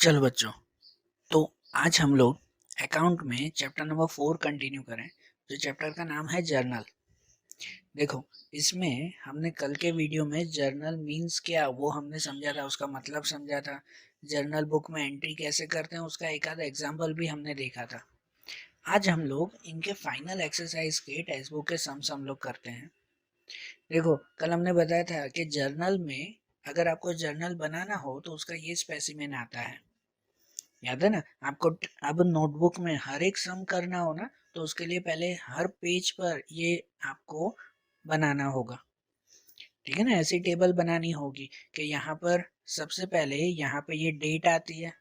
चलो बच्चों, तो आज हम लोग अकाउंट में चैप्टर नंबर 4 कंटिन्यू करें। जो चैप्टर का नाम है जर्नल। देखो, इसमें हमने कल के वीडियो में जर्नल मीन्स क्या वो हमने समझा था, उसका मतलब समझा था। जर्नल बुक में एंट्री कैसे करते हैं उसका एक आधा एग्जाम्पल भी हमने देखा था। आज हम लोग इनके फाइनल एक्सरसाइज के टेक्स्ट बुक के सम्स हम लोग करते हैं। देखो, कल हमने बताया था कि जर्नल में अगर आपको जर्नल बनाना हो तो उसका ये स्पेसिमेन आता है, याद है ना आपको। अब नोटबुक में हर एक सम करना हो ना, तो उसके लिए पहले हर पेज पर ये आपको बनाना होगा। ठीक है ना, ऐसी टेबल बनानी होगी कि यहाँ पर सबसे पहले यहाँ पे ये डेट आती है,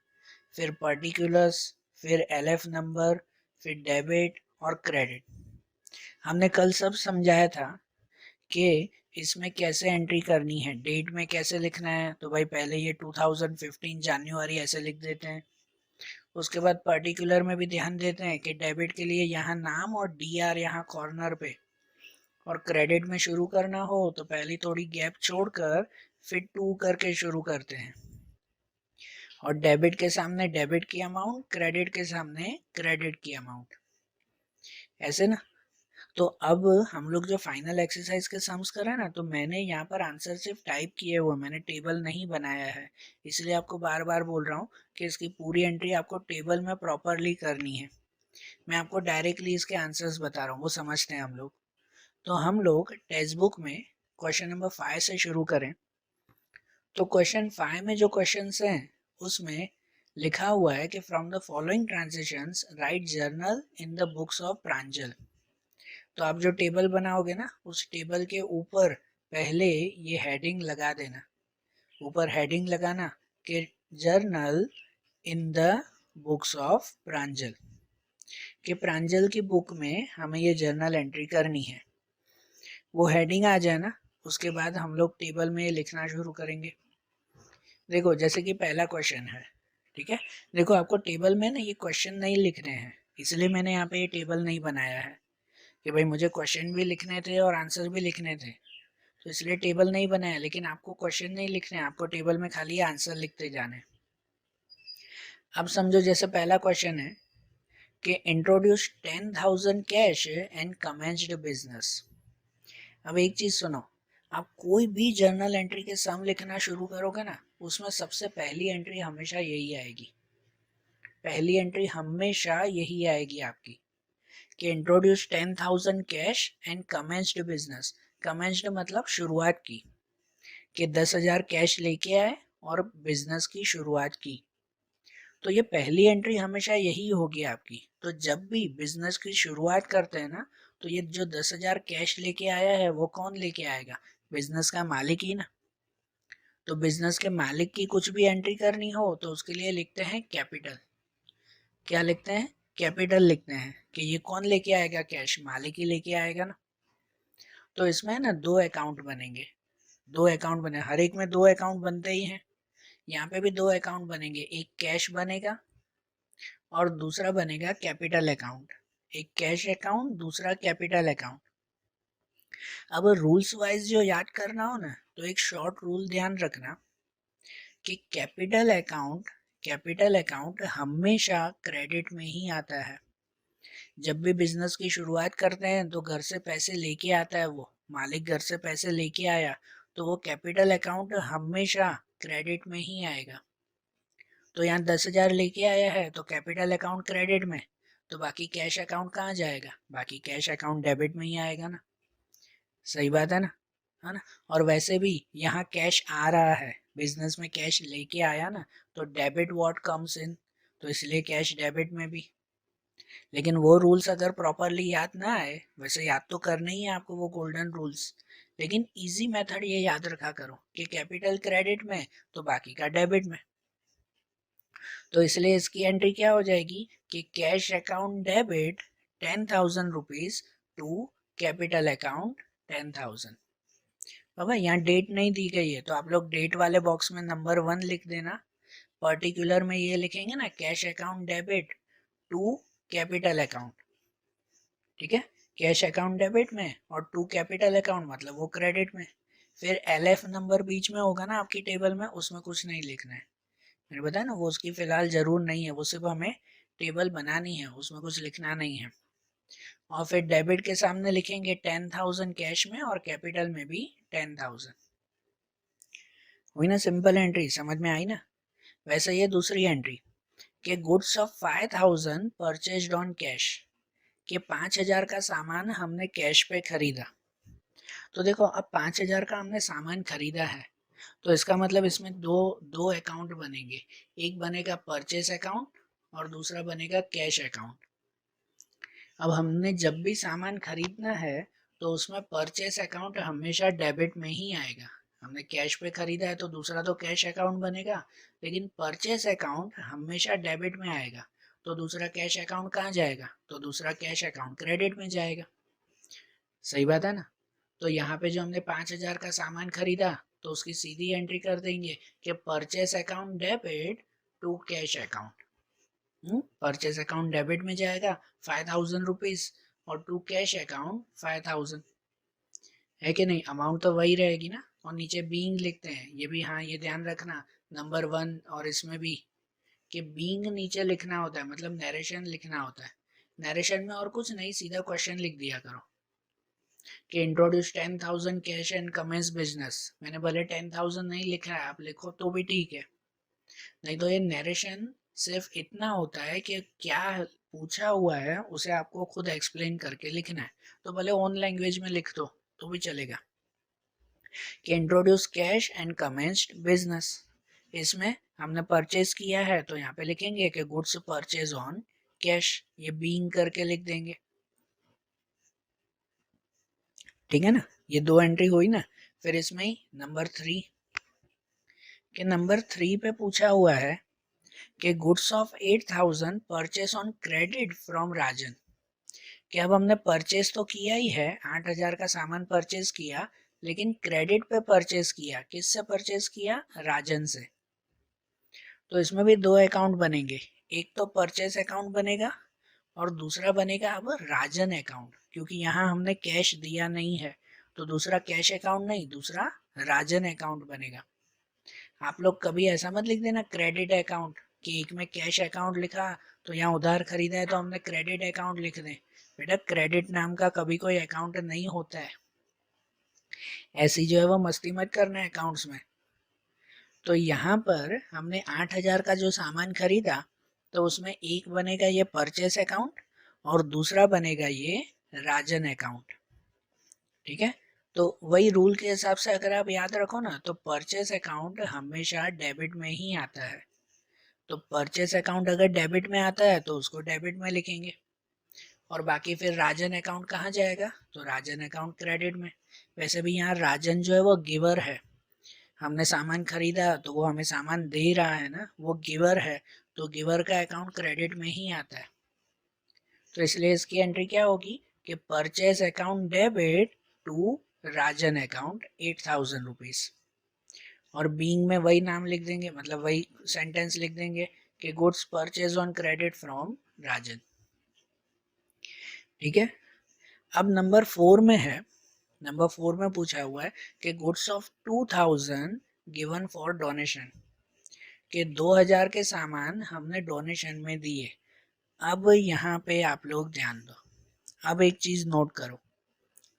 फिर पर्टिकुलर्स, फिर एलएफ नंबर, फिर डेबिट और क्रेडिट। हमने कल सब समझाया था कि इसमें कैसे एंट्री करनी है। डेट में कैसे लिखना है, तो भाई पहले ये 2015 जनवरी ऐसे लिख देते हैं। उसके बाद पर्टिकुलर में भी ध्यान देते हैं कि डेबिट के लिए यहाँ नाम और डी आर यहाँ कॉर्नर पे, और क्रेडिट में शुरू करना हो तो पहले थोड़ी गैप छोड़कर फिर टू करके शुरू करते हैं, और डेबिट के सामने डेबिट की अमाउंट, क्रेडिट के सामने क्रेडिट की अमाउंट, ऐसे ना। तो अब हम लोग जो फाइनल एक्सरसाइज के सम्स कर रहे हैं ना, तो मैंने यहाँ पर आंसर सिर्फ टाइप किए हुए, मैंने टेबल नहीं बनाया है। इसलिए आपको बार बार बोल रहा हूँ कि इसकी पूरी एंट्री आपको टेबल में प्रॉपरली करनी है। मैं आपको डायरेक्टली इसके आंसर्स बता रहा हूँ, वो समझते हैं हम लोग। तो हम लोग टेक्स्ट बुक में क्वेश्चन नंबर 5 से शुरू करें। तो क्वेश्चन 5 में जो क्वेश्चंस हैं उसमें लिखा हुआ है कि from the following transactions write journal in the books of Pranjal. तो आप जो टेबल बनाओगे ना, उस टेबल के ऊपर पहले ये हेडिंग लगा देना। ऊपर हेडिंग लगाना कि journal in the books of Pranjal, कि प्रांजल की बुक में हमें ये जर्नल एंट्री करनी है। वो हेडिंग आ जाए ना, उसके बाद हम लोग टेबल में लिखना शुरू करेंगे। देखो, जैसे कि पहला क्वेश्चन है, ठीक है। देखो, आपको टेबल में ना ये क्वेश्चन नहीं लिखने हैं, इसलिए मैंने यहाँ पे ये टेबल नहीं बनाया है कि भाई मुझे क्वेश्चन भी लिखने थे और आंसर भी लिखने थे, तो इसलिए टेबल नहीं बनाया। लेकिन आपको क्वेश्चन नहीं लिखने, आपको टेबल में खाली आंसर लिखते जाने। अब समझो, जैसे पहला क्वेश्चन है कि introduce 10,000 cash and commenced business. अब एक चीज सुनो, आप कोई भी जर्नल एंट्री के सम लिखना शुरू करोगे ना, उसमें सबसे पहली एंट्री हमेशा यही आएगी। पहली एंट्री हमेशा यही आएगी आपकी कि introduce 10,000 cash and commenced business. Commenced मतलब शुरुआत की, कि 10,000 कैश लेके आए और बिजनेस की शुरुआत की। तो ये पहली एंट्री हमेशा यही होगी आपकी। तो जब भी बिजनेस की शुरुआत करते हैं ना, तो ये जो 10,000 कैश लेके आया है वो कौन लेके आएगा? बिजनेस का मालिक ही ना। तो बिजनेस के मालिक की कुछ भी एंट्री करनी हो तो उसके लिए लिखते हैं कैपिटल। क्या लिखते हैं? कैपिटल लिखते हैं कि ये कौन लेके आएगा कैश? मालिक ही लेके आएगा ना। तो इसमें ना दो अकाउंट बनेंगे, दो अकाउंट बने, हर एक में दो अकाउंट बनते ही हैं। यहाँ पे भी दो अकाउंट बनेंगे, एक कैश बनेगा और दूसरा बनेगा कैपिटल अकाउंट। एक कैश अकाउंट, दूसरा कैपिटल अकाउंट। अब रूल्स वाइज जो याद करना हो ना, तो एक शॉर्ट रूल ध्यान रखना कि कैपिटल अकाउंट हमेशा क्रेडिट में ही आता है। जब भी बिजनेस की शुरुआत करते हैं तो घर से पैसे लेके आता है, वो मालिक घर से पैसे लेके आया, तो वो कैपिटल अकाउंट हमेशा क्रेडिट में ही आएगा। तो यहाँ 10,000 लेके आया है तो कैपिटल अकाउंट क्रेडिट में, तो बाकी कैश अकाउंट कहाँ जाएगा? बाकी कैश अकाउंट डेबिट में ही आएगा ना। सही बात है ना। और वैसे भी यहाँ कैश आ रहा है, बिजनेस में कैश लेके आया ना, तो डेबिट व्हाट कम्स इन, तो इसलिए कैश डेबिट में भी। लेकिन वो रूल्स अगर प्रॉपरली याद ना आए, वैसे याद तो करने ही है आपको वो गोल्डन रूल्स, लेकिन इजी मेथड ये याद रखा करो कि कैपिटल क्रेडिट में तो बाकी का डेबिट में। तो इसलिए इसकी एंट्री क्या हो जाएगी कि cash account debit 10,000 rupees to capital account 10,000। बाबा, यहाँ डेट नहीं दी गई है तो आप लोग डेट वाले बॉक्स में नंबर 1 लिख देना। पर्टिकुलर में ये लिखेंगे ना, cash account debit to capital account. ठीक है, कैश अकाउंट डेबिट में और टू कैपिटल अकाउंट मतलब वो क्रेडिट में। फिर एलएफ नंबर बीच में होगा ना आपकी टेबल में, उसमें कुछ नहीं लिखना है। मैंने बताया ना, वो उसकी फिलहाल जरूर नहीं है, वो सिर्फ हमें टेबल बनानी है, उसमें कुछ लिखना नहीं है। और फिर डेबिट के सामने लिखेंगे 10,000 कैश में और कैपिटल में भी 10,000। हुई ना सिंपल एंट्री, समझ में आई ना। वैसे ये दूसरी एंट्री कि goods of 5,000 purchased on cash, कि 5,000 का सामान हमने कैश पे खरीदा। तो देखो अब 5,000 का हमने सामान खरीदा है, तो इसका मतलब इसमें दो दो अकाउंट बनेंगे। एक बनेगा परचेस अकाउंट और दूसरा बनेगा कैश अकाउंट। अब हमने जब भी सामान खरीदना है तो उसमें परचेस अकाउंट हमेशा डेबिट में ही आएगा। हमने कैश पे खरीदा है तो दूसरा तो कैश अकाउंट बनेगा, लेकिन परचेस अकाउंट हमेशा डेबिट में आएगा। तो दूसरा कैश अकाउंट कहाँ जाएगा? तो दूसरा कैश अकाउंट क्रेडिट में जाएगा। सही बात है ना। तो यहाँ पे जो हमने 5,000 का सामान खरीदा तो उसकी सीधी एंट्री कर देंगे कि purchase account debit to cash account. Purchase account debit में जाएगा 5,000 रुपीज और टू कैश अकाउंट 5,000, है कि नहीं? अमाउंट तो वही रहेगी ना। और नीचे बीइंग लिखते हैं, ये भी हाँ ये ध्यान रखना नंबर 1 और इसमें भी कि बीइंग नीचे लिखना होता है, मतलब नरेशन लिखना होता है। नरेशन में और कुछ नहीं, सीधा क्वेश्चन लिख दिया करो कि introduce 10,000 cash and commence business. मैंने भले 10,000 नहीं लिखा है, आप लिखो तो भी ठीक है। नहीं तो ये नरेशन सिर्फ इतना होता है कि क्या पूछा हुआ है उसे आपको खुद एक्सप्लेन करके लिखना है। तो भले ओन लैंग्वेज में लिख दो तो भी चलेगा कि introduce cash and commenced business. इसमें हमने परचेज किया है तो यहाँ पे लिखेंगे कि गुड्स परचेज ऑन कैश, ये बीइंग करके लिख देंगे। ठीक है ना, ये दो एंट्री हुई ना। फिर इसमें ही नंबर 3, कि नंबर 3 पे पूछा हुआ है कि goods of 8,000 purchase on credit from Rajan. कि अब हमने परचेस तो किया ही है, 8,000 का सामान परचेस किया, लेकिन क्रेडिट पे परचेस किया। किससे परचेस किया? राजन से। तो इसमें भी दो अकाउंट बनेंगे, एक तो परचेस अकाउंट बनेगा और दूसरा बनेगा अब राजन अकाउंट, क्योंकि यहाँ हमने कैश दिया नहीं है। तो दूसरा कैश अकाउंट नहीं, दूसरा राजन अकाउंट बनेगा। आप लोग कभी ऐसा मत लिख देना क्रेडिट अकाउंट, कि एक में कैश अकाउंट लिखा तो यहाँ उधार खरीदा है तो हमने क्रेडिट अकाउंट लिख दें। बेटा क्रेडिट नाम का कभी कोई अकाउंट नहीं होता है, ऐसी जो है वो मस्ती मत करना है अकाउंट्स में। तो यहाँ पर हमने 8,000 का जो सामान खरीदा तो उसमें एक बनेगा ये परचेस अकाउंट और दूसरा बनेगा ये राजन अकाउंट। ठीक है, तो वही रूल के हिसाब से अगर आप याद रखो ना तो परचेस अकाउंट हमेशा डेबिट में ही आता है। तो परचेस अकाउंट अगर डेबिट में आता है तो उसको डेबिट में लिखेंगे, और बाकी फिर राजन अकाउंट कहाँ जाएगा? तो राजन अकाउंट क्रेडिट में। वैसे भी यहाँ राजन जो है वो गिवर है, हमने सामान खरीदा तो वो हमें सामान दे रहा है ना, वो गिवर है, तो गिवर का अकाउंट क्रेडिट में ही आता है। तो इसलिए इसकी एंट्री क्या होगी कि purchase account debit to Rajan account 8,000 rupees. और बीइंग में वही नाम लिख देंगे, मतलब वही सेंटेंस लिख देंगे कि goods purchase on credit from Rajan. ठीक है, अब नंबर 4 में है, नंबर 4 में पूछा हुआ है कि goods of 2,000 given for donation, कि 2,000 के सामान हमने डोनेशन में दिए। अब यहाँ पे आप लोग ध्यान दो, अब एक चीज नोट करो।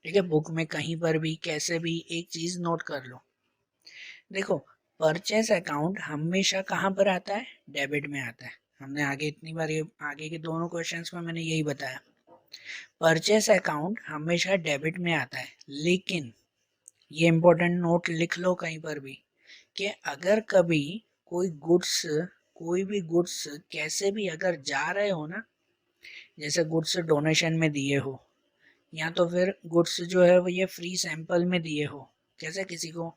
ठीक है, बुक में कहीं पर भी कैसे भी एक चीज नोट कर लो। देखो परचेस अकाउंट हमेशा कहाँ पर आता है? डेबिट में आता है। हमने आगे इतनी बार ये आगे के दोनों क्वेश्चंस में मैंने यही बताया, परचेस अकाउंट हमेशा डेबिट में आता है। लेकिन ये इंपॉर्टेंट नोट लिख लो कहीं पर भी कि अगर कभी कोई गुड्स, कोई भी गुड्स कैसे भी अगर जा रहे हो ना, जैसे गुड्स डोनेशन में दिए हो या तो फिर गुड्स जो है वो ये फ्री सैंपल में दिए हो, कैसे किसी को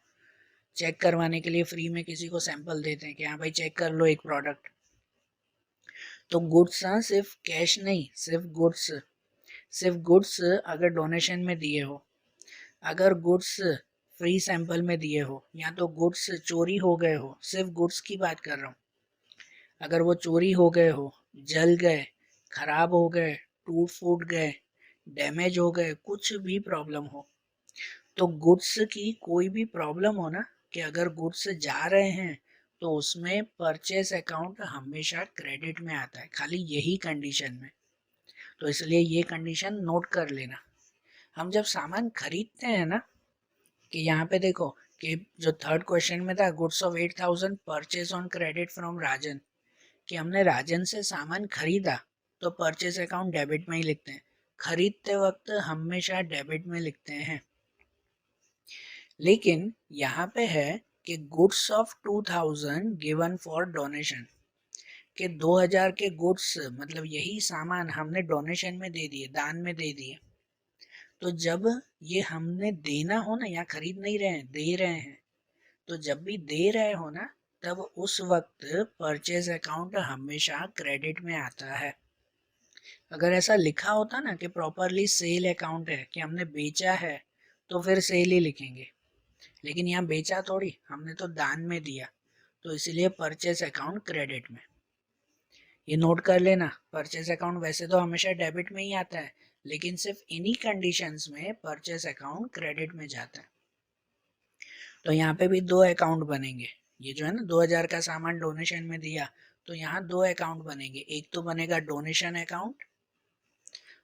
चेक करवाने के लिए फ्री में किसी को सैंपल देते हैं कि हाँ भाई चेक कर लो एक प्रोडक्ट। तो गुड्स, हाँ सिर्फ कैश नहीं, सिर्फ गुड्स, सिर्फ गुड्स अगर डोनेशन में दिए हो, अगर गुड्स फ्री सैंपल में दिए हो, या तो गुड्स चोरी हो गए हो, सिर्फ गुड्स की बात कर रहा हूँ, अगर वो चोरी हो गए हो, जल गए, खराब हो गए, टूट फूट गए, डैमेज हो गए, कुछ भी प्रॉब्लम हो, तो गुड्स की कोई भी प्रॉब्लम हो ना, कि अगर गुड्स जा रहे हैं तो उसमें परचेस अकाउंट हमेशा क्रेडिट में आता है, खाली यही कंडीशन में। तो इसलिए ये कंडीशन नोट कर लेना। हम जब सामान खरीदते हैं ना, कि यहाँ पे देखो कि जो थर्ड क्वेश्चन में था, goods of 8,000 purchase on credit from Rajan, कि हमने राजन से सामान खरीदा, तो परचेज अकाउंट डेबिट में ही लिखते हैं। खरीदते वक्त हमेशा डेबिट में लिखते हैं। लेकिन यहाँ पे है कि goods of 2,000 given for donation, कि 2,000 के गुड्स मतलब यही सामान हमने डोनेशन में दे दिए, दान में दे दिए। तो जब ये हमने देना हो ना, यहाँ खरीद नहीं रहे हैं, दे रहे हैं, तो जब भी दे रहे हो ना, तब उस वक्त परचेज अकाउंट हमेशा क्रेडिट में आता है। अगर ऐसा लिखा होता ना कि प्रॉपरली सेल अकाउंट है, कि हमने बेचा है, तो फिर सेल ही लिखेंगे। लेकिन यहाँ बेचा थोड़ी, हमने तो दान में दिया, तो इसीलिए परचेज अकाउंट क्रेडिट में। ये नोट कर लेना, परचेज अकाउंट वैसे तो हमेशा डेबिट में ही आता है, लेकिन सिर्फ इन्हीं कंडीशंस में परचेज अकाउंट क्रेडिट में जाता है। तो यहाँ पे भी दो अकाउंट बनेंगे। ये जो है ना, 2,000 का सामान डोनेशन में दिया, तो यहाँ दो अकाउंट बनेंगे। एक तो बनेगा डोनेशन अकाउंट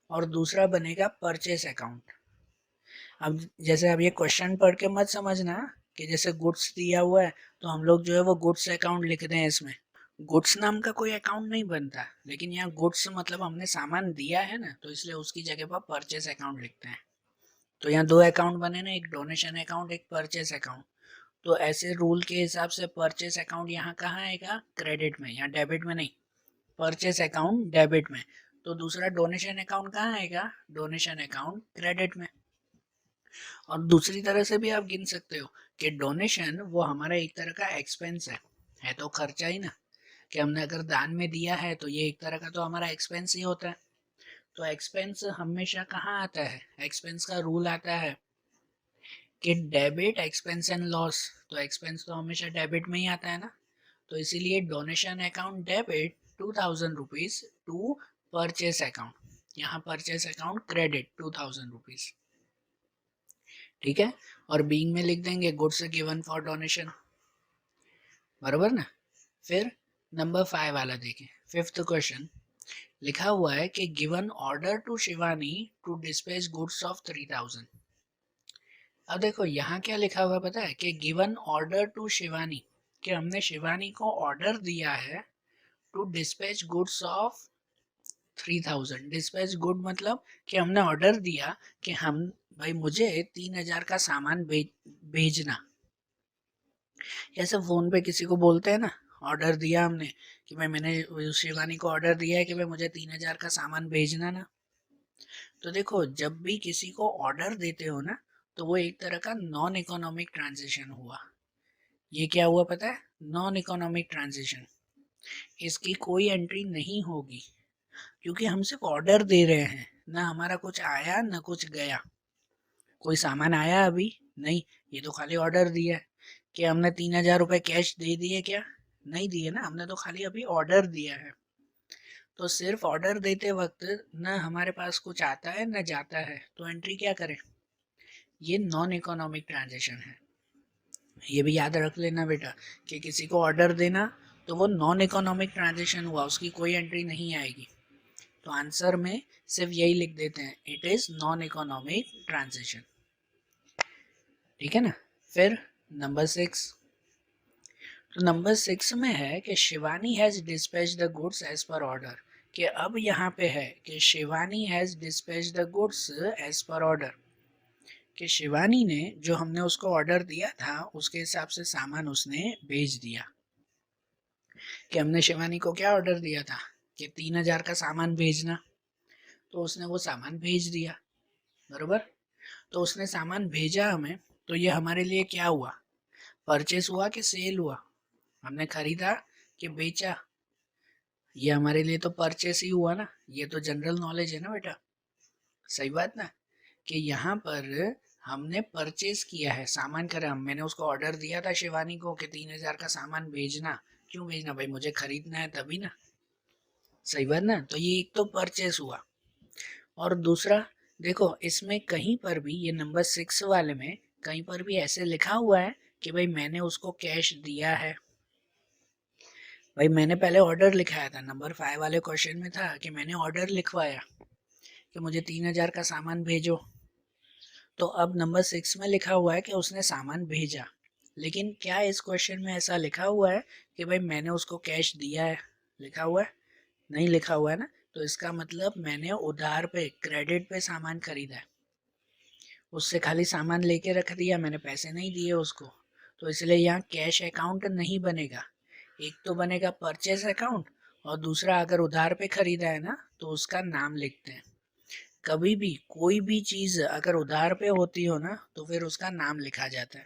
और दूसरा बनेगा परचेस अकाउंट। अब जैसे अब ये क्वेश्चन पढ़ के मत समझना कि जैसे गुड्स दिया हुआ है तो हम लोग जो है वो गुड्स अकाउंट लिख रहे हैं। इसमें गुड्स नाम का कोई अकाउंट नहीं बनता, लेकिन यहाँ गुड्स मतलब हमने सामान दिया है ना, तो इसलिए उसकी जगह पर परचेस अकाउंट लिखते हैं। तो यहाँ दो अकाउंट बने ना, एक डोनेशन अकाउंट, एक परचेस अकाउंट। तो ऐसे रूल के हिसाब से परचेस अकाउंट यहाँ कहाँ आएगा? क्रेडिट में, यहाँ डेबिट में नहीं। परचेस अकाउंट डेबिट में, तो दूसरा डोनेशन अकाउंट कहाँ आएगा? डोनेशन अकाउंट क्रेडिट में। और दूसरी तरह से भी आप गिन सकते हो कि डोनेशन वो हमारा एक तरह का एक्सपेंस है तो खर्चा ही ना, कि हमने अगर दान में दिया है तो ये एक तरह का तो हमारा एक्सपेंस ही होता है। तो एक्सपेंस हमेशा कहाँ आता है? एक्सपेंस का रूल आता है कि डेबिट एक्सपेंस एंड लॉस, तो एक्सपेंस तो हमेशा डेबिट में ही आता है ना। तो इसीलिए donation account debit 2,000 rupees to purchase account, यहाँ परचेस अकाउंट क्रेडिट 2,000 रुपीज। ठीक है, और बीइंग में लिख देंगे गुड्स गिवन फॉर डोनेशन, बराबर ना। फिर नंबर 5 वाला देखें, फिफ्थ क्वेश्चन लिखा हुआ है कि given order to Shivani to dispatch goods of 3,000। अब देखो यहाँ क्या लिखा हुआ पता है, कि गिवन ऑर्डर टू शिवानी, कि हमने शिवानी को ऑर्डर दिया है to dispatch goods of 3,000। Dispatch good मतलब कि हमने ऑर्डर दिया कि हम भाई मुझे 3,000 का सामान भेजना। जैसे फोन पे किसी को बोलते हैं ना, ऑर्डर दिया हमने कि भाई मैंने शिवानी को ऑर्डर दिया है कि भाई मुझे 3,000 का सामान भेजना ना। तो देखो जब भी किसी को ऑर्डर देते हो ना, तो वो एक तरह का नॉन इकोनॉमिक ट्रांजेक्शन हुआ। ये क्या हुआ पता है? Non economic transaction. इसकी कोई एंट्री नहीं होगी, क्योंकि हम सिर्फ ऑर्डर दे रहे हैं ना, हमारा कुछ आया ना कुछ गया। कोई सामान आया अभी नहीं, ये तो खाली ऑर्डर दिया है। कि हमने 3,000 रुपये कैश दे दिए क्या? नहीं दिए ना, हमने तो खाली अभी ऑर्डर दिया है। तो सिर्फ ऑर्डर देते वक्त न हमारे पास कुछ आता है न जाता है, तो एंट्री क्या करें? ये नॉन इकोनॉमिक ट्रांजेक्शन है। ये भी याद रख लेना बेटा, कि किसी को ऑर्डर देना तो वो नॉन इकोनॉमिक ट्रांजेक्शन हुआ, उसकी कोई एंट्री नहीं आएगी। तो आंसर में सिर्फ यही लिख देते हैं, it is non economic transaction. ठीक है ना। फिर नंबर 6, तो नंबर 6 में है कि Shivani has dispatch the goods as per order. कि अब यहाँ पे है कि Shivani has dispatch the goods as per order, कि शिवानी ने जो हमने उसको ऑर्डर दिया था उसके हिसाब से सामान उसने भेज दिया। कि हमने शिवानी को क्या ऑर्डर दिया था कि 3,000 का सामान भेजना, तो उसने वो सामान भेज दिया, बरोबर। तो उसने सामान भेजा हमें, तो ये हमारे लिए क्या हुआ? परचेस हुआ कि सेल हुआ? हमने खरीदा कि बेचा? ये हमारे लिए तो परचेस ही हुआ ना। ये तो जनरल नॉलेज है ना बेटा, सही बात ना। कि यहाँ पर हमने परचेस किया है, सामान खरीदा। मैंने उसको ऑर्डर दिया था शिवानी को कि 3,000 का सामान भेजना। क्यों भेजना? भाई मुझे खरीदना है तभी ना, सही बात ना। तो ये एक तो परचेस हुआ, और दूसरा देखो इसमें कहीं पर भी, ये नंबर 6 वाले में कहीं पर भी ऐसे लिखा हुआ है कि भाई मैंने उसको कैश दिया है, भाई मैंने पहले ऑर्डर लिखाया था, नंबर 5 वाले क्वेश्चन में था कि मैंने ऑर्डर लिखवाया कि मुझे 3000 का सामान भेजो। तो अब नंबर 6 में लिखा हुआ है कि उसने सामान भेजा, लेकिन क्या इस क्वेश्चन में ऐसा लिखा हुआ है कि भाई मैंने उसको कैश दिया है? लिखा हुआ है? नहीं लिखा हुआ है ना। तो इसका मतलब मैंने उधार पे, क्रेडिट पे सामान खरीदा है, उससे खाली सामान लेके रख दिया, मैंने पैसे नहीं दिए उसको। तो इसलिए यहाँ कैश अकाउंट नहीं बनेगा। एक तो बनेगा परचेस अकाउंट, और दूसरा अगर उधार पे खरीदा है ना तो उसका नाम लिखते हैं। कभी भी कोई भी चीज अगर उधार पे होती हो ना तो फिर उसका नाम लिखा जाता है,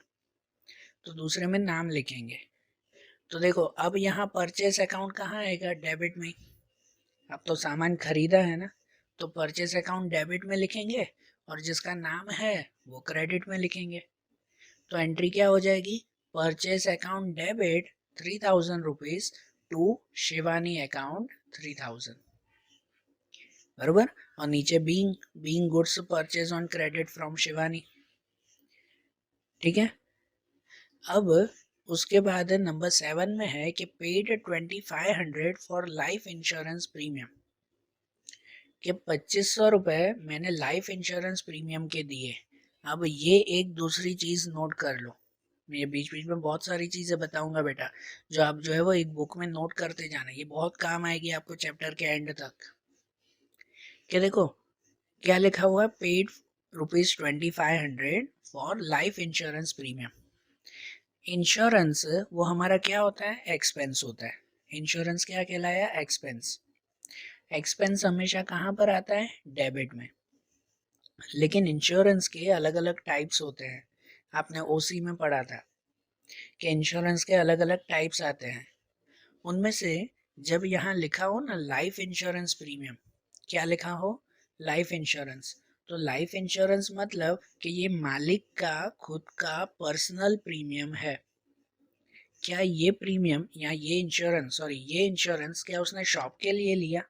तो दूसरे में नाम लिखेंगे। तो देखो अब यहाँ परचेस अकाउंट कहाँ आएगा? डेबिट में। अब तो सामान खरीदा है ना, तो परचेस अकाउंट डेबिट में लिखेंगे, और जिसका नाम है वो क्रेडिट में लिखेंगे। तो एंट्री क्या हो जाएगी? Purchase account debit 3000 rupees to Shivani account 3000, बरोबर। और नीचे being goods purchase on credit from Shivani. ठीक है। अब उसके बाद नंबर 7 में है कि paid 2500 for life insurance premium, कि 2500 रुपये मैंने लाइफ इंश्योरेंस प्रीमियम के दिए। अब ये एक दूसरी चीज नोट कर लो, मैं ये बीच बीच में बहुत सारी चीजें बताऊंगा बेटा, जो आप जो है वो एक बुक में नोट करते जाना, ये बहुत काम आएगी आपको चैप्टर के एंड तक। कि देखो क्या लिखा हुआ है, paid ₹2500 for life insurance premium. Insurance वो हमारा क्या होता है? एक्सपेंस होता है। इंश्योरेंस क्या कहलाया? एक्सपेंस। एक्सपेंस हमेशा कहाँ पर आता है? डेबिट में। लेकिन इंश्योरेंस के अलग अलग टाइप्स होते हैं। आपने ओसी में पढ़ा था कि इंश्योरेंस के अलग अलग टाइप्स आते हैं। उनमें से जब यहाँ लिखा हो ना लाइफ इंश्योरेंस प्रीमियम, क्या लिखा हो? Life insurance. तो लाइफ इंश्योरेंस मतलब कि ये मालिक का खुद का पर्सनल प्रीमियम है। क्या ये प्रीमियम या ये इंश्योरेंस, सॉरी ये इंश्योरेंस क्या उसने शॉप के लिए लिया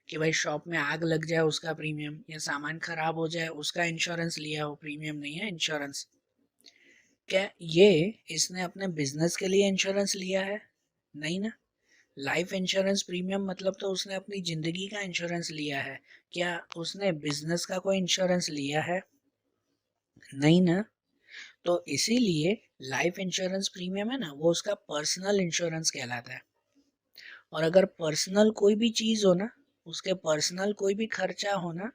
कि भाई शॉप में आग लग जाए उसका प्रीमियम, या सामान खराब हो जाए उसका इंश्योरेंस लिया हो? प्रीमियम नहीं है इंश्योरेंस। क्या ये इसने अपने बिजनेस के लिए इंश्योरेंस लिया है? नहीं ना। लाइफ इंश्योरेंस प्रीमियम मतलब तो उसने अपनी जिंदगी का इंश्योरेंस लिया है। क्या उसने बिजनेस का कोई इंश्योरेंस लिया है? नहीं ना। तो इसीलिए लाइफ इंश्योरेंस प्रीमियम है ना, वो उसका पर्सनल इंश्योरेंस कहलाता है। और अगर पर्सनल कोई भी चीज हो ना, उसके पर्सनल कोई भी खर्चा हो ना,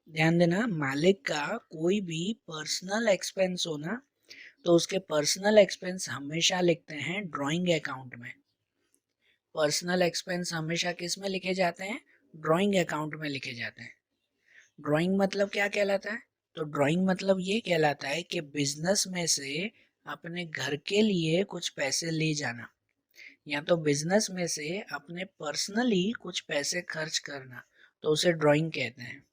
ध्यान देना, मालिक का कोई भी पर्सनल एक्सपेंस हो ना, तो उसके पर्सनल एक्सपेंस हमेशा लिखते हैं ड्राइंग अकाउंट में। पर्सनल एक्सपेंस हमेशा किस में लिखे जाते हैं? ड्राइंग अकाउंट में लिखे जाते हैं। ड्राइंग मतलब क्या कहलाता है? तो ड्राइंग मतलब ये कहलाता है कि बिजनेस में से अपने घर के लिए कुछ पैसे ले जाना, या तो बिजनेस में से अपने पर्सनली कुछ पैसे खर्च करना, तो उसे ड्राइंग कहते हैं।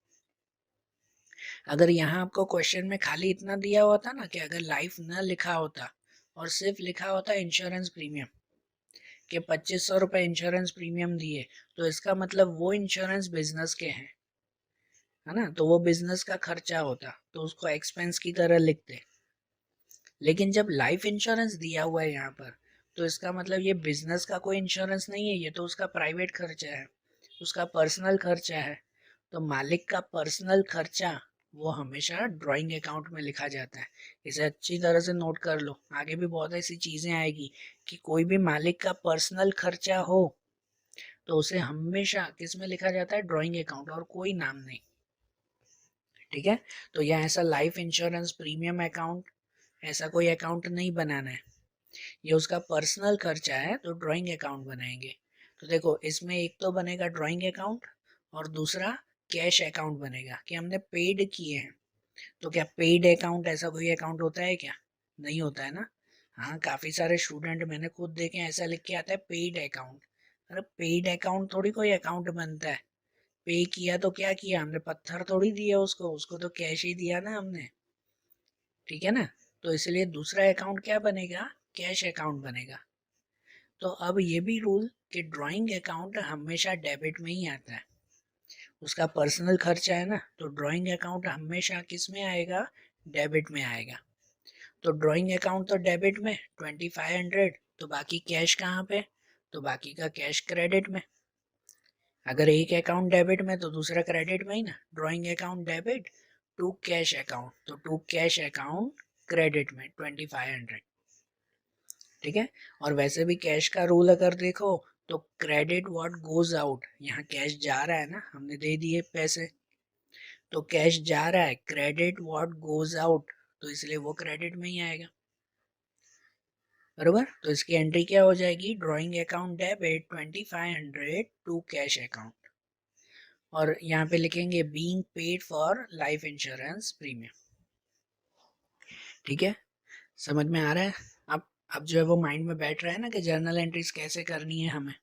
अगर यहाँ आपको क्वेश्चन में खाली इतना दिया हुआ था ना कि अगर लाइफ न लिखा होता और सिर्फ लिखा होता इंश्योरेंस प्रीमियम, कि 2500 रुपये इंश्योरेंस प्रीमियम दिए, तो इसका मतलब वो इंश्योरेंस बिजनेस के हैं, है ना, तो वो बिजनेस का खर्चा होता, तो उसको एक्सपेंस की तरह लिखते। लेकिन जब लाइफ इंश्योरेंस दिया हुआ है यहाँ पर, तो इसका मतलब ये बिजनेस का कोई इंश्योरेंस नहीं है, ये तो उसका प्राइवेट खर्चा है, उसका पर्सनल खर्चा है। तो मालिक का पर्सनल खर्चा वो हमेशा ड्राइंग अकाउंट में लिखा जाता है। इसे अच्छी तरह से नोट कर लो, आगे भी बहुत ऐसी चीजें आएगी कि कोई भी मालिक का पर्सनल खर्चा हो तो उसे हमेशा किस में लिखा जाता है? ड्राइंग अकाउंट, और कोई नाम नहीं। ठीक है। तो यह ऐसा लाइफ इंश्योरेंस प्रीमियम अकाउंट, ऐसा कोई अकाउंट नहीं बनाना है, ये उसका पर्सनल खर्चा है, तो ड्राइंग अकाउंट बनाएंगे। तो देखो इसमें एक तो बनेगा ड्राइंग अकाउंट, और दूसरा कैश अकाउंट बनेगा कि हमने पेड किए हैं। तो क्या पेड अकाउंट ऐसा कोई अकाउंट होता है क्या? नहीं होता है ना। हाँ, काफी सारे स्टूडेंट मैंने खुद देखे ऐसा लिख के आता है पेड अकाउंट। अरे पेड अकाउंट थोड़ी कोई अकाउंट बनता है। पे किया तो क्या किया हमने? पत्थर थोड़ी दिया उसको, उसको तो कैश ही दिया ना हमने। ठीक है ना। तो इसलिए दूसरा अकाउंट क्या बनेगा? कैश अकाउंट बनेगा। तो अब ये भी रूल कि ड्राइंग अकाउंट हमेशा डेबिट में ही आता है, उसका पर्सनल खर्चा है ना, तो ड्राइंग अकाउंट हमेशा किस में आएगा? डेबिट में आएगा। तो ड्राइंग अकाउंट तो डेबिट में 2500, तो बाकी कैश कहाँ पे? तो बाकी का कैश क्रेडिट में। अगर एक अकाउंट डेबिट में तो दूसरा क्रेडिट में ही ना। Drawing account debit to cash account, तो टू कैश अकाउंट क्रेडिट में 2500। ठीक है। और वैसे भी कैश का रूल अगर देखो तो क्रेडिट व्हाट गोज आउट, यहाँ कैश जा रहा है ना, हमने दे दिए पैसे तो कैश जा रहा है, क्रेडिट व्हाट गोज आउट, तो इसलिए वो क्रेडिट में ही आएगा। बरोबर। तो इसकी एंट्री क्या हो जाएगी, drawing account debit 2500 to cash account, और यहाँ पे लिखेंगे being paid for life insurance premium. ठीक है, समझ में आ रहा है। अब जो है वो माइंड में बैठ रहा है ना कि जर्नल एंट्रीज कैसे करनी है हमें।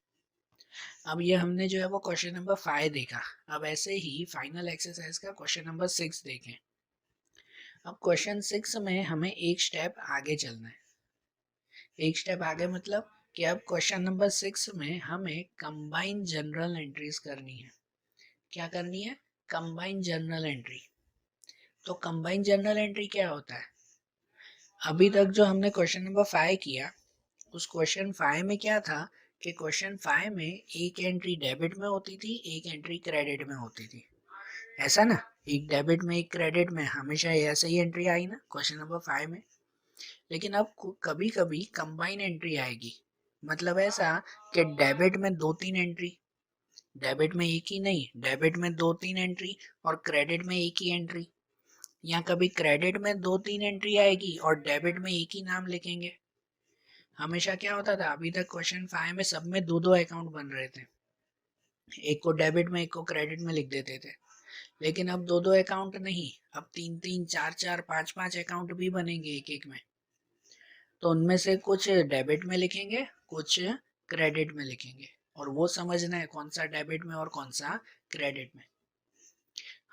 अब ये हमने जो है वो क्वेश्चन नंबर 5 देखा। अब ऐसे ही फाइनल एक्सरसाइज का क्वेश्चन नंबर 6 देखें। अब क्वेश्चन 6 में हमें एक स्टेप आगे चलना है। एक स्टेप आगे मतलब कि अब क्वेश्चन नंबर 6 में हमें कंबाइन जनरल एंट्रीज करनी है। क्या करनी है, कंबाइन जनरल एंट्री। तो कंबाइन जनरल एंट्री क्या होता है, अभी तक जो हमने क्वेश्चन नंबर 5 किया, उस क्वेश्चन 5 में क्या था कि क्वेश्चन 5 में एक एंट्री डेबिट में होती थी, एक एंट्री क्रेडिट में होती थी, ऐसा ना। एक डेबिट में एक क्रेडिट में, हमेशा ऐसे ही एंट्री आई ना क्वेश्चन नंबर 5 में। लेकिन अब कभी कभी कंबाइन एंट्री आएगी, मतलब ऐसा कि डेबिट में 2-3 एंट्री, डेबिट में एक ही नहीं, डेबिट में 2-3 एंट्री और क्रेडिट में एक ही एंट्री, या कभी क्रेडिट में 2-3 एंट्री आएगी और डेबिट में एक ही नाम लिखेंगे। हमेशा क्या होता था, अभी तक क्वेश्चन 5 में सब में 2-2 अकाउंट बन रहे थे, एक को डेबिट में एक को क्रेडिट में लिख देते थे। लेकिन अब 2-2 अकाउंट नहीं, अब 3-3 4-4 5-5 अकाउंट भी बनेंगे एक एक में। तो उनमें से कुछ डेबिट में लिखेंगे, कुछ क्रेडिट में लिखेंगे, और वो समझना है कौन सा डेबिट में और कौन सा क्रेडिट में।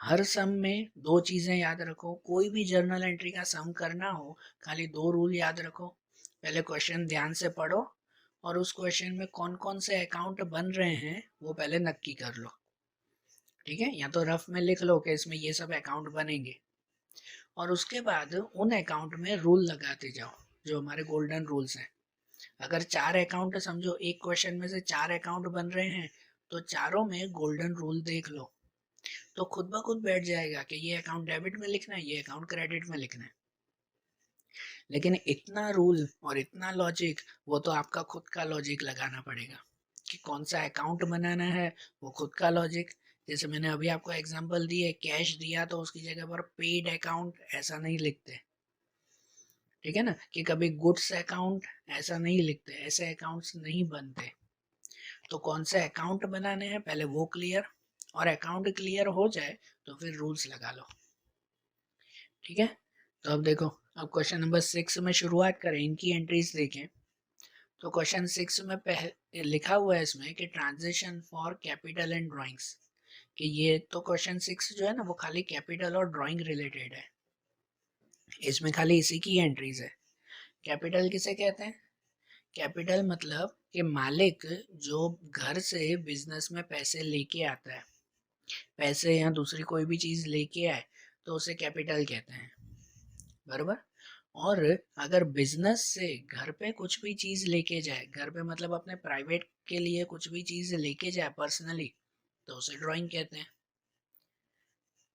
हर सम में दो चीजें याद रखो, कोई भी जर्नल एंट्री का सम करना हो खाली दो रूल याद रखो। पहले क्वेश्चन ध्यान से पढ़ो और उस क्वेश्चन में कौन कौन से अकाउंट बन रहे हैं वो पहले नक्की कर लो। ठीक है, या तो रफ में लिख लो कि इसमें ये सब अकाउंट बनेंगे, और उसके बाद उन अकाउंट में रूल लगाते जाओ जो हमारे गोल्डन रूल्स हैं। अगर 4 अकाउंट समझो, एक क्वेश्चन में से 4 अकाउंट बन रहे हैं, तो चारों में गोल्डन रूल देख लो, तो खुद ब खुद बैठ जाएगा कि ये अकाउंट डेबिट में लिखना है, ये अकाउंट क्रेडिट में लिखना है। लेकिन इतना रूल और इतना लॉजिक वो तो आपका खुद का लॉजिक लगाना पड़ेगा कि कौन सा अकाउंट बनाना है, वो खुद का लॉजिक। जैसे मैंने अभी आपको एग्जांपल दिए, कैश दिया तो उसकी जगह पर पेड अकाउंट ऐसा नहीं लिखते। ठीक है ना, कि कभी गुड्स अकाउंट ऐसा नहीं लिखते, ऐसे अकाउंट्स नहीं बनते। तो कौन से अकाउंट बनाने हैं पहले वो क्लियर, और अकाउंट क्लियर हो जाए तो फिर रूल्स लगा लो। ठीक है, तो अब देखो, अब क्वेश्चन नंबर 6 में शुरुआत करें, इनकी एंट्रीज देखें। तो क्वेश्चन 6 में लिखा हुआ है इसमें कि transaction for capital and drawings, कि ये तो क्वेश्चन 6 जो है ना वो खाली कैपिटल और ड्राइंग रिलेटेड है, इसमें खाली इसी की एंट्रीज है। कैपिटल किसे कहते हैं, कैपिटल मतलब कि मालिक जो घर से बिजनेस में पैसे लेके आता है, पैसे या दूसरी कोई भी चीज लेके आए तो उसे कैपिटल कहते हैं। बरोबर। और अगर बिजनेस से घर पे कुछ भी चीज लेके जाए, घर पे मतलब अपने प्राइवेट के लिए कुछ भी चीज लेके जाए पर्सनली, तो उसे ड्राइंग कहते हैं।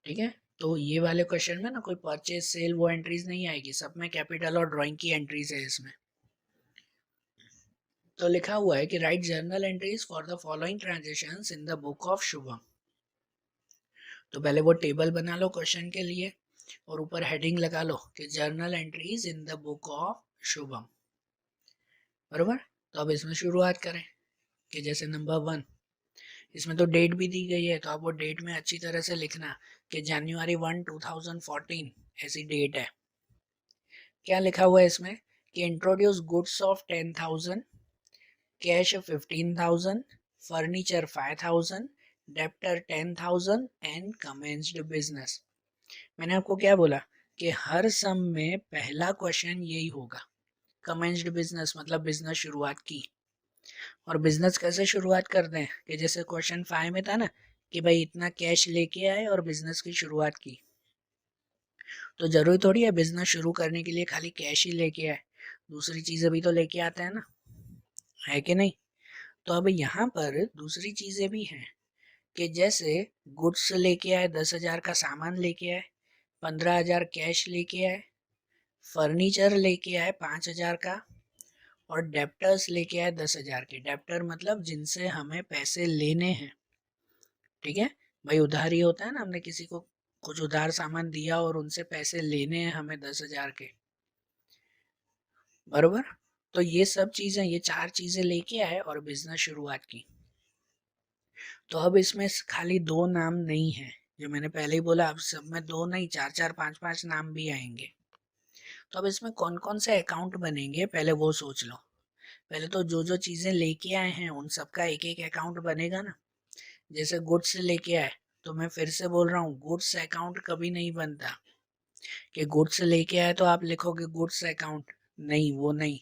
ठीक है, तो ये वाले क्वेश्चन में ना कोई परचेज सेल वो एंट्रीज नहीं आएगी, सब में कैपिटल और ड्राइंग की एंट्रीज है इसमें। तो लिखा हुआ है कि right journal entries for the following transactions in the book of Shubham. तो पहले वो टेबल बना लो क्वेश्चन के लिए और ऊपर हेडिंग लगा लो कि journal entries in the book of Shubham. बरोबर। तो अब इसमें शुरुआत करें कि जैसे नंबर 1, इसमें तो डेट भी दी गई है, तो आप वो डेट में अच्छी तरह से लिखना कि जनवरी 1 2014 ऐसी डेट है। क्या लिखा हुआ है इसमें कि introduce goods of 10,000, cash 15,000, furniture 5,000, debtor 10,000 and commenced business. मैंने आपको क्या बोला कि हर सम में पहला क्वेश्चन यही होगा, कमेंस्ड बिजनेस मतलब बिजनेस शुरुआत की। और बिजनेस कैसे शुरुआत करते हैं कि जैसे क्वेश्चन 5 में था ना कि भाई इतना कैश लेके आए और बिजनेस की शुरुआत की, तो जरूरी थोड़ी है बिजनेस शुरू करने के लिए खाली कैश ही लेके आए, दूसरी चीजें भी तो लेके आते हैं ना, है कि नहीं। तो अब यहाँ पर दूसरी चीजें भी हैं कि जैसे गुड्स लेके आए 10,000 का सामान लेके आए, 15,000 कैश लेके आए, फर्नीचर लेके आए 5,000 का, और डेप्टर्स लेके आए 10,000 के। डेप्टर मतलब जिनसे हमें पैसे लेने हैं, ठीक है भाई, उधारी होता है ना, हमने किसी को कुछ उधार सामान दिया और उनसे पैसे लेने हैं हमें 10,000 के, बरोबर। तो ये सब चीजें, ये 4 चीजें लेके आए और बिजनेस शुरुआत की। तो अब इसमें खाली 2 नाम नहीं है, जो मैंने पहले ही बोला, अब सब में 2 नहीं, 4-4 5-5 नाम भी आएंगे। तो अब इसमें कौन कौन से अकाउंट बनेंगे पहले वो सोच लो। पहले तो जो जो चीजें लेके आए हैं उन सबका एक एक अकाउंट बनेगा ना। जैसे गुड्स लेके आए, तो मैं फिर से बोल रहा हूँ, गुड्स अकाउंट कभी नहीं बनता कि गुड्स लेके आए तो आप लिखोगे गुड्स अकाउंट, नहीं, वो नहीं।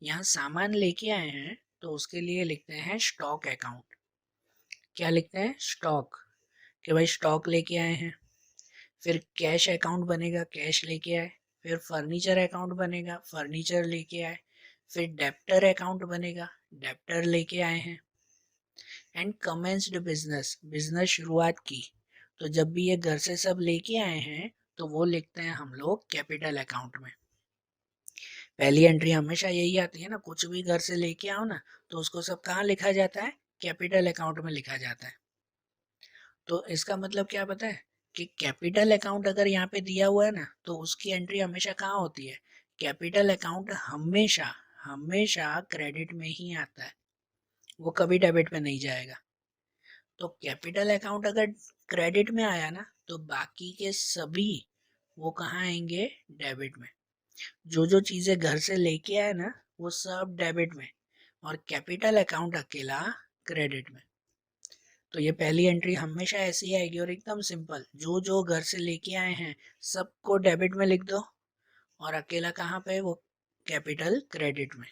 यहाँ सामान लेके आए हैं तो उसके लिए लिखते हैं स्टॉक अकाउंट। क्या लिखते हैं? स्टॉक, कि भाई स्टॉक लेके आए हैं। फिर कैश अकाउंट बनेगा, कैश लेके आए। फिर फर्नीचर अकाउंट बनेगा, फर्नीचर लेके आए। फिर डेप्टर अकाउंट बनेगा, डेप्टर लेके आए हैं। एंड कमेंस्ड बिजनेस, बिजनेस शुरुआत की। तो जब भी ये घर से सब लेके आए हैं तो वो लिखते हैं हम लोग कैपिटल अकाउंट में। पहली एंट्री हमेशा यही आती है ना, कुछ भी घर से लेके आओ ना तो उसको सब कहाँ लिखा जाता है? कैपिटल अकाउंट में लिखा जाता है। तो इसका मतलब क्या पता है कि कैपिटल अकाउंट अगर यहाँ पे दिया हुआ है ना तो उसकी एंट्री हमेशा कहाँ होती है? कैपिटल अकाउंट हमेशा हमेशा क्रेडिट में ही आता है, वो कभी डेबिट में नहीं जाएगा। तो कैपिटल अकाउंट अगर क्रेडिट में आया ना तो बाकी के सभी वो कहाँ आएंगे? डेबिट में। जो जो चीजें घर से लेके आए ना वो सब डेबिट में, और कैपिटल अकाउंट अकेला क्रेडिट में। तो ये पहली एंट्री हमेशा ऐसी आएगी और एकदम सिंपल, जो जो घर से लेके आए हैं सबको डेबिट में लिख दो, और अकेला कहाँ पे? वो कैपिटल क्रेडिट में।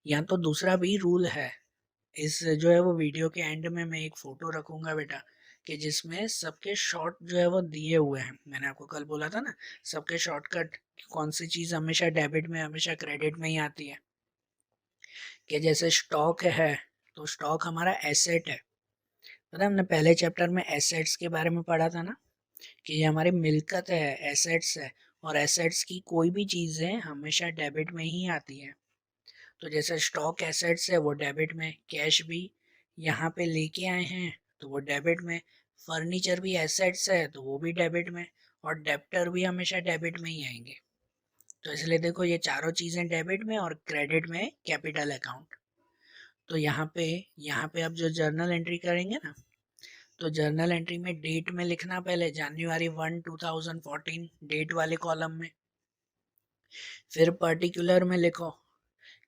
यहाँ तो दूसरा भी रूल है, इस जो है वो वीडियो के एंड में मैं एक फोटो रखूंगा बेटा, कि जिसमें सबके शॉर्ट जो है वो दिए हुए हैं। मैंने आपको कल बोला था ना, सबके शॉर्टकट, कौन सी चीज हमेशा डेबिट में हमेशा क्रेडिट में ही आती है। कि जैसे स्टॉक है, तो स्टॉक हमारा एसेट है। पता है हमने पहले चैप्टर में एसेट्स के बारे में पढ़ा था ना, कि ये हमारी मिल्कत है, एसेट्स है, और एसेट्स की कोई भी चीजें हमेशा डेबिट में ही आती है। तो जैसे स्टॉक एसेट्स है वो डेबिट में, कैश भी यहाँ पे लेके आए हैं तो वो डेबिट में, फर्नीचर भी एसेट्स है तो वो भी डेबिट में, और डेप्टर भी हमेशा डेबिट में ही आएंगे। तो इसलिए देखो ये चारों चीजें डेबिट में और क्रेडिट में कैपिटल अकाउंट। तो यहाँ पे अब जो जर्नल एंट्री करेंगे ना, तो जर्नल एंट्री में डेट में लिखना पहले January 1, 2014, डेट वाले कॉलम में। फिर पर्टिकुलर में लिखो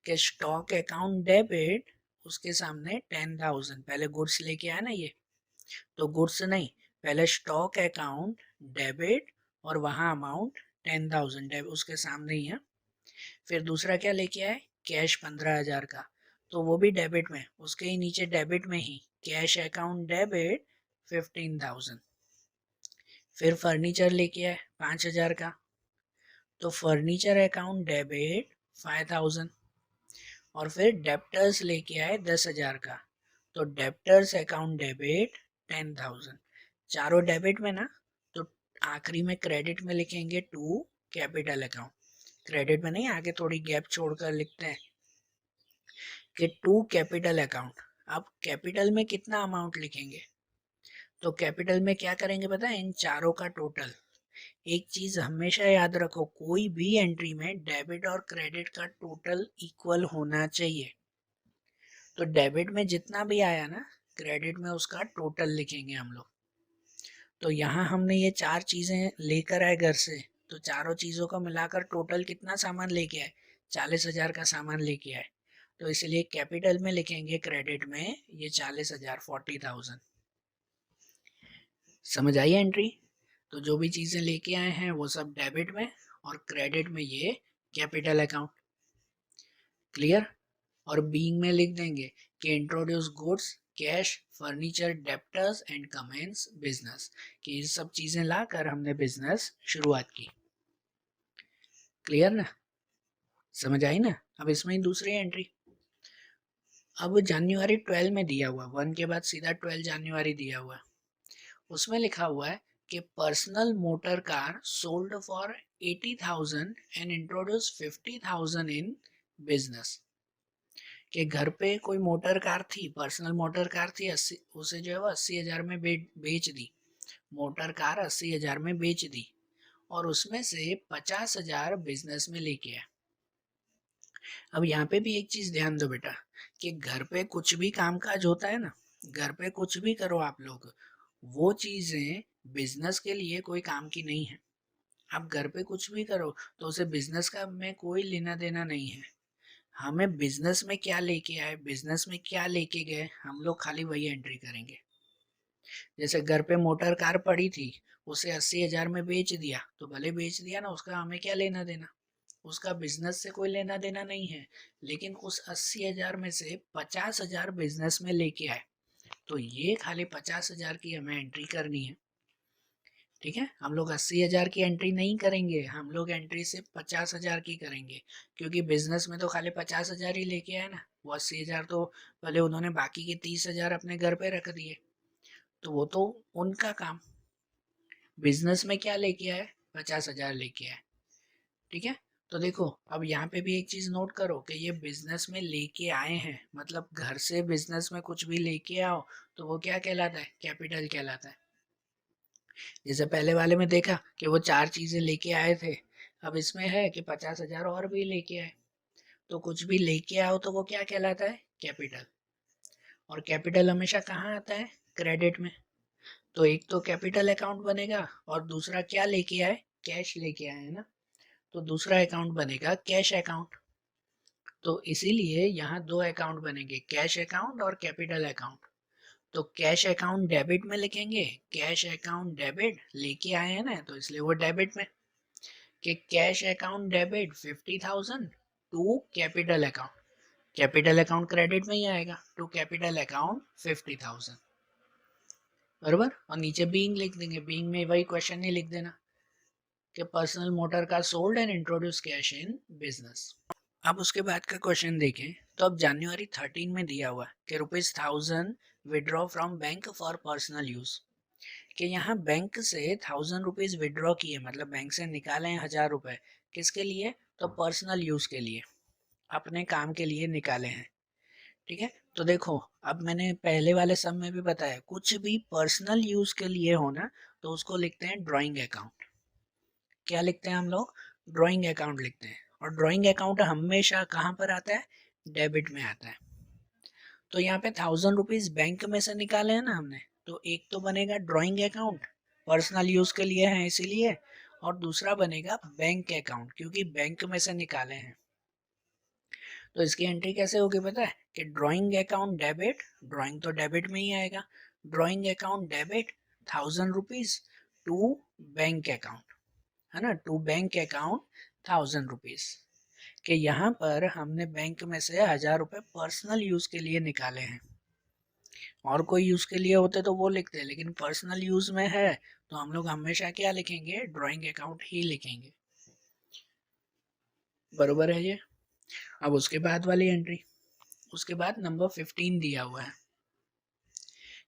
कि स्टॉक अकाउंट डेबिट, उसके सामने 10,000, पहले गुड्स लेके आया ना ये, तो गुड्स नहीं, पहले स्टॉक अकाउंट डेबिट और वहां अमाउंट 10,000 डेबिट उसके सामने ही है। फिर दूसरा क्या लेके आए? कैश 15,000 का, तो वो भी डेबिट में, उसके ही नीचे डेबिट में ही कैश अकाउंट डेबिट 15,000। फिर फर्नीचर लेके आए 5,000 का, तो फर्नीचर अकाउंट डेबिट 5,000। और फिर डेप्टर्स लेके आए 10,000 का, तो डेप्टर्स अकाउंट डेबिट 10,000। चारों डेबिट में ना, तो आखिरी में क्रेडिट में लिखेंगे टू कैपिटल अकाउंट। क्रेडिट में नहीं, आगे थोड़ी गैप छोड़कर लिखते हैं कि टू कैपिटल अकाउंट। अब कैपिटल में कितना अमाउंट लिखेंगे? तो कैपिटल में क्या करेंगे पता है? इन चारों का टोटल। एक चीज हमेशा याद रखो, कोई भी एंट्री में डेबिट और क्रेडिट का टोटल इक्वल होना चाहिए। तो डेबिट में जितना भी आया ना, क्रेडिट में उसका टोटल लिखेंगे हम लोग। तो यहाँ हमने ये 4 चीजें लेकर आए घर से, तो चारों चीजों को मिलाकर टोटल कितना सामान लेके आए? 40,000 का सामान लेके आए। तो इसलिए कैपिटल में लिखेंगे क्रेडिट में ये 40,000, 40,000। समझ आई एंट्री? तो जो भी चीजें लेके आए हैं वो सब डेबिट में, और क्रेडिट में ये कैपिटल अकाउंट। क्लियर? और बीइंग में लिख देंगे कि introduce goods, cash, furniture, debtors and commence business, कि ये सब चीजें लाकर हमने बिजनेस शुरुआत की। क्लियर ना? समझ आई ना? अब इसमें ही दूसरी एंट्री, अब जनवरी 12 में दिया हुआ, 1 के बाद सीधा 12 जनवरी दिया हुआ है, उसमें लिखा हुआ है कि personal motor car sold for 80,000 and introduce 50,000 in business. कि घर पे कोई मोटर कार थी, पर्सनल मोटर कार थी, 80, उसे जो है वो 80,000 में बेच दी, मोटर कार 80,000 में बेच दी, और उसमें से 50,000 बिजनेस में लेके आया। अब यहाँ पे भी एक चीज ध्यान दो बेटा, कि घर पे कुछ भी काम काज होता है ना, घर पे कुछ भी करो आप लोग, वो चीजें बिजनेस के लिए कोई काम की नहीं है। आप घर पे कुछ भी करो तो उसे बिजनेस का में कोई लेना देना नहीं है। हमें बिजनेस में क्या लेके आए, बिजनेस में क्या लेके गए, हम लोग खाली वही एंट्री करेंगे। जैसे घर पे मोटर कार पड़ी थी, उसे 80,000 में बेच दिया, तो भले बेच दिया ना, उसका हमें क्या लेना देना, उसका बिजनेस से कोई लेना देना नहीं है। लेकिन उस 80,000 में से 50,000 बिजनेस में लेके आए, तो ये खाली 50,000 की हमें एंट्री करनी है। ठीक है, हम लोग 80,000 की एंट्री नहीं करेंगे, हम लोग एंट्री सिर्फ 50,000 की करेंगे, क्योंकि बिजनेस में तो खाली 50,000 ही लेके आए ना, वो 80,000 तो भले उन्होंने बाकी के 30,000 अपने घर पे रख दिए, तो वो तो उनका काम। बिजनेस में क्या लेके आए, 50,000 लेके आए। ठीक है, तो देखो अब यहाँ पे भी एक चीज नोट करो कि ये बिजनेस में लेके आए हैं, मतलब घर से बिजनेस में कुछ भी लेके आओ तो वो क्या कहलाता है, कैपिटल कहलाता है। जैसे पहले वाले में देखा कि वो 4 चीजें लेके आए थे, अब इसमें है कि 50,000 और भी लेके आए, तो कुछ भी लेके आओ तो वो क्या कहलाता है, कैपिटल। और कैपिटल हमेशा कहाँ आता है, क्रेडिट में। तो एक तो कैपिटल अकाउंट बनेगा, और दूसरा क्या लेके आए, कैश लेके आए है ना, तो दूसरा अकाउंट बनेगा कैश अकाउंट। तो इसीलिए यहाँ दो अकाउंट बनेंगे, कैश अकाउंट और कैपिटल अकाउंट। तो कैश अकाउंट डेबिट में लिखेंगे, कैश अकाउंट डेबिट लेके आए हैं ना, तो इसलिए वो डेबिट में, कि cash account debit 50,000 to capital account, capital account credit में ही आएगा, टू कैपिटल अकाउंट 50,000, बराबर। और नीचे बीइंग लिख देंगे, बीइंग में वही क्वेश्चन ही लिख देना कि personal motor car sold and introduce cash in business. अब उसके बाद का क्वेश्चन देखें, तो अब जनवरी 13 में दिया हुआ कि ₹1,000 withdraw from bank for personal use, कि यहाँ बैंक से 1,000 रुपीज विड्रॉ किए, मतलब बैंक से निकाले हैं 1,000 रुपए, किसके लिए, तो पर्सनल यूज के लिए, अपने काम के लिए निकाले हैं। ठीक है, तो देखो अब मैंने पहले वाले सब में भी बताया, कुछ भी पर्सनल यूज के लिए हो ना, तो उसको लिखते हैं ड्राइंग अकाउंट। क्या लिखते हैं हम लोग, ड्राइंग अकाउंट लिखते हैं। और ड्राइंग अकाउंट हमेशा कहाँ पर आता है, डेबिट में आता है। तो यहाँ पे 1,000 रुपीज बैंक में से निकाले हैं ना हमने, तो एक तो बनेगा ड्राइंग अकाउंट, पर्सनल यूज के लिए है इसीलिए, और दूसरा बनेगा बैंक अकाउंट, क्योंकि बैंक में से निकाले हैं। तो इसकी एंट्री कैसे होगी पता है, कि ड्राइंग अकाउंट डेबिट, ड्राइंग तो डेबिट में ही आएगा, drawing account debit 1,000 rupees to bank account, है ना, टू बैंक अकाउंट 1,000 रुपीज, कि यहाँ पर हमने बैंक में से 1,000 रुपए पर्सनल यूज के लिए निकाले हैं। और कोई यूज के लिए होते तो वो लिखते, लेकिन पर्सनल यूज में है तो हम लोग हमेशा क्या लिखेंगे, ड्राइंग अकाउंट ही लिखेंगे, बरोबर है ये। अब उसके बाद वाली एंट्री, उसके बाद नंबर 15 दिया हुआ है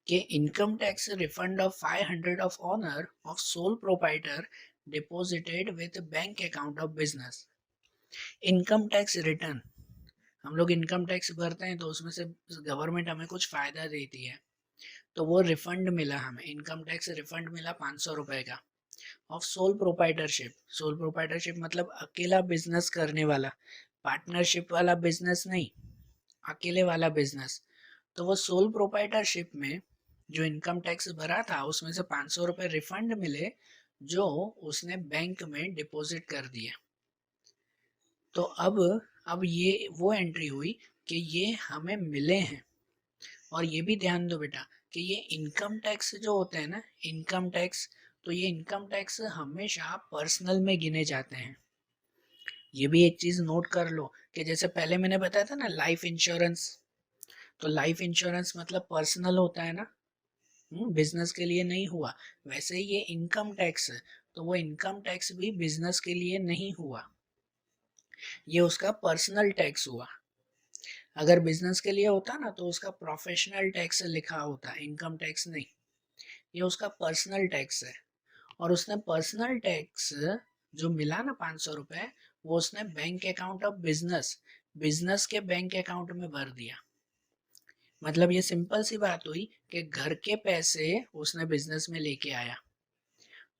कि income tax refund of 500 of owner of sole proprietor deposited with bank account of business. Income tax return, हम लोग इनकम टैक्स भरते हैं तो उसमें से गवर्नमेंट हमें कुछ फायदा देती है, तो वो रिफंड मिला हमें, इनकम टैक्स रिफंड मिला 500 रुपए का, of sole proprietorship. Sole proprietorship मतलब अकेला बिजनेस करने वाला, पार्टनरशिप वाला बिजनेस नहीं, अकेले वाला बिजनेस। तो वो सोल प्रोपाइटरशिप में जो इनकम टैक्स भरा था उसमें से 500 रुपए रिफंड मिले, जो उसने बैंक में डिपॉजिट कर दिया। तो अब ये वो एंट्री हुई कि ये हमें मिले हैं। और ये भी ध्यान दो बेटा कि ये इनकम टैक्स जो होते हैं ना, इनकम टैक्स, तो ये इनकम टैक्स हमेशा पर्सनल में गिने जाते हैं। ये भी एक चीज नोट कर लो कि जैसे पहले मैंने बताया था ना लाइफ इंश्योरेंस, तो लाइफ इंश्योरेंस मतलब पर्सनल होता है ना, बिजनेस के लिए नहीं हुआ। वैसे ये इनकम टैक्स, तो वो इनकम टैक्स भी बिजनेस के लिए नहीं हुआ, ये उसका पर्सनल टैक्स हुआ। अगर बिजनेस के लिए होता ना तो उसका प्रोफेशनल टैक्स लिखा होता, इनकम टैक्स नहीं, ये उसका पर्सनल टैक्स है। और उसने पर्सनल टैक्स जो मिला ना 500 रुपए, वो उसने bank account of business, business के बैंक अकाउंट में भर दिया। मतलब ये सिंपल सी बात हुई कि घर के पैसे उसने बिजनेस में लेके आया,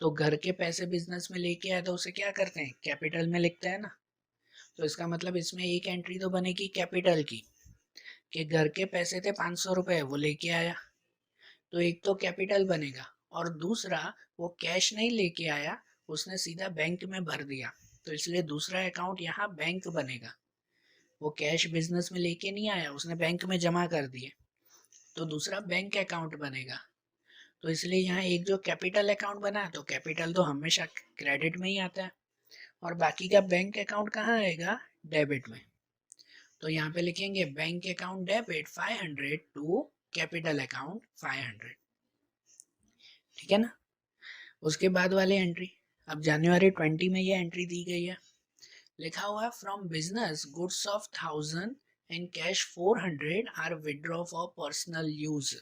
तो घर के पैसे बिजनेस में लेके आया तो उसे क्या करते हैं, कैपिटल में लिखते हैं ना। तो इसका मतलब इसमें एक एंट्री तो बनेगी कैपिटल की, कि घर के पैसे थे 500 रुपए, वो लेके आया, तो एक तो कैपिटल बनेगा। और दूसरा, वो कैश नहीं लेके आया, उसने सीधा बैंक में भर दिया, तो इसलिए दूसरा अकाउंट यहाँ बैंक बनेगा। वो कैश बिजनेस में लेके नहीं आया, उसने बैंक में जमा कर दिए, तो दूसरा बैंक अकाउंट बनेगा। तो इसलिए यहाँ एक जो कैपिटल अकाउंट बना, तो कैपिटल तो हमेशा क्रेडिट में ही आता है, और बाकी का बैंक अकाउंट कहाँ आएगा, डेबिट में। तो यहाँ पे लिखेंगे bank account debit 500 to capital account 500, ठीक है ना। उसके बाद वाली एंट्री, अब जनवरी 20 में ये एंट्री दी गई है, लिखा हुआ है from business goods of 1000 and cash 400 are withdraw for personal use.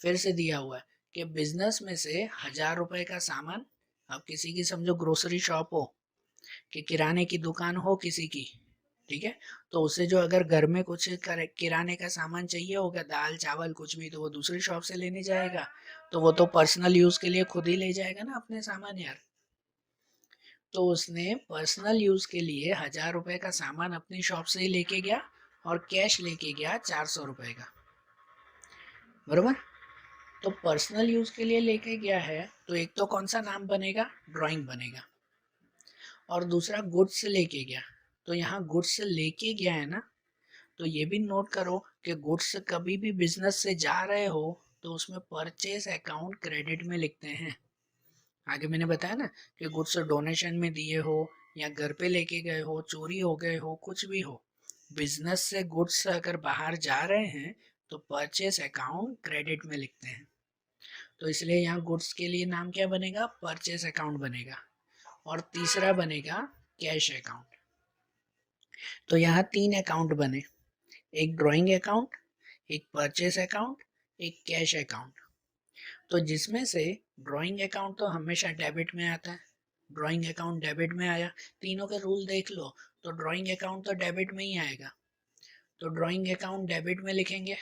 फिर से दिया हुआ है कि बिजनेस में से 1000 रुपए का सामान, अब किसी की समझो ग्रोसरी शॉप हो, कि किराने की दुकान हो किसी की, ठीक है, तो उसे जो अगर घर में कुछ किराने का सामान चाहिए होगा, दाल चावल कुछ भी, तो वो दूसरी शॉप से लेने जाएगा, तो वो तो पर्सनल यूज के लिए खुद ही ले जाएगा ना अपने सामान यार। तो उसने पर्सनल यूज के लिए 1000 रुपए का सामान अपनी शॉप से ही लेके गया, और कैश लेके गया 400 रुपए का, बरोबर। तो पर्सनल यूज के लिए लेके गया है, तो एक तो कौन सा नाम बनेगा, ड्राइंग बनेगा, और दूसरा गुड्स लेके गया, तो यहाँ गुड्स लेके गया है ना, तो ये भी नोट करो कि गुड्स कभी भी बिजनेस से जा रहे हो तो उसमें परचेज अकाउंट क्रेडिट में लिखते हैं। आगे मैंने बताया ना कि गुड्स डोनेशन में दिए हो, या घर पे लेके गए हो, चोरी हो गए हो, कुछ भी हो, बिजनेस से गुड्स अगर बाहर जा रहे हैं तो परचेज अकाउंट क्रेडिट में लिखते हैं। तो इसलिए यहाँ गुड्स के लिए नाम क्या बनेगा, परचेज अकाउंट बनेगा, और तीसरा बनेगा कैश अकाउंट। तो यहाँ 3 अकाउंट बने, एक ड्राइंग अकाउंट, एक परचेस अकाउंट, एक कैश अकाउंट। तो जिसमें से ड्राइंग अकाउंट तो हमेशा डेबिट में आता है, ड्राइंग अकाउंट डेबिट में आया, तीनों के रूल देख लो, तो ड्राइंग अकाउंट तो डेबिट में ही आएगा, तो ड्राइंग अकाउंट डेबिट में लिखेंगे,